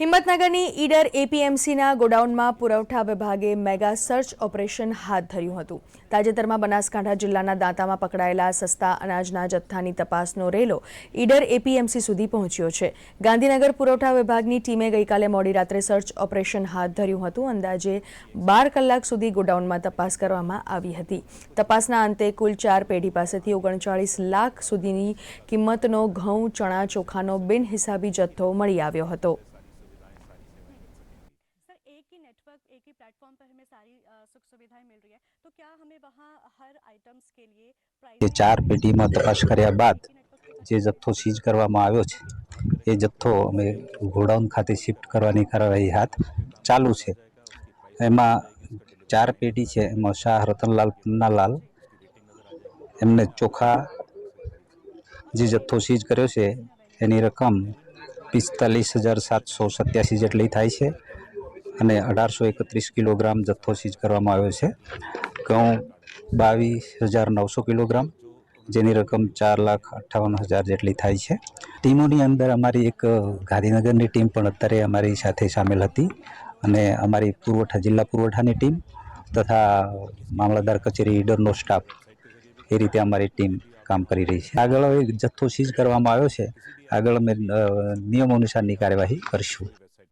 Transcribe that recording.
હિંમતનગરની ઈડર એપીએમસીના ગોડાઉનમાં પુરવઠા વિભાગે મેગા સર્ચ ઓપરેશન હાથ ધર્યું હતું। તાજેતરમાં બનાસકાંઠા જિલ્લાના દાંતામાં પકડાયેલા સસ્તા અનાજના જથ્થાની તપાસનો રેલો ઈડર એપીએમસી સુધી પહોંચ્યો છે। ગાંધીનગર પુરવઠા વિભાગની ટીમે ગઈકાલે મોડી રાત્રે સર્ચ ઓપરેશન હાથ ધર્યું હતું। અંદાજે 12 કલાક સુધી ગોડાઉનમાં તપાસ કરવામાં આવી હતી। તપાસના અંતે કુલ 4 પેઢી પાસેથી 39 લાખ સુધીની કિંમતનો ઘઉં, ચણા, ચોખાનો બિનહિસાબી જથ્થો મળી આવ્યો હતો। एक ही प्लेटफॉर्म पर हमें सारी सुख सुविधाएं मिल रही है, तो क्या हमें वहाँ हर आइटम्स के लिए ये 4 पेटीमां तपास कर्या बाद जे जत्थो सीज करवामां आव्यो छे ए जत्थो अमे गोडाउन खाते शिफ्ट करवानी कार्यवाही हाथ चालू छे। एमां 4 पेटी छे, एमां शाह रतनलाल पन्नालाल एमने चोखा जे जत्थो सीज कर्यो छे एनी रकम 45,787 जेटली थाय छे અને 1831 કિલોગ્રામ જથ્થો સીઝ કરવામાં આવ્યો છે। ઘઉં 22,900 કિલોગ્રામ, જેની રકમ 4,58,000 જેટલી થાય છે। ટીમોની અંદર અમારી એક ગાંધીનગરની ટીમ પણ અત્યારે અમારી સાથે સામેલ હતી અને અમારી જિલ્લા પુરવઠાની ટીમ તથા મામલતદાર કચેરી ઈડરનો સ્ટાફ એ રીતે અમારી ટીમ કામ કરી રહી છે। આગળ જથ્થો સીઝ કરવામાં આવ્યો છે, આગળ અમે નિયમ અનુસારની કાર્યવાહી કરીશું।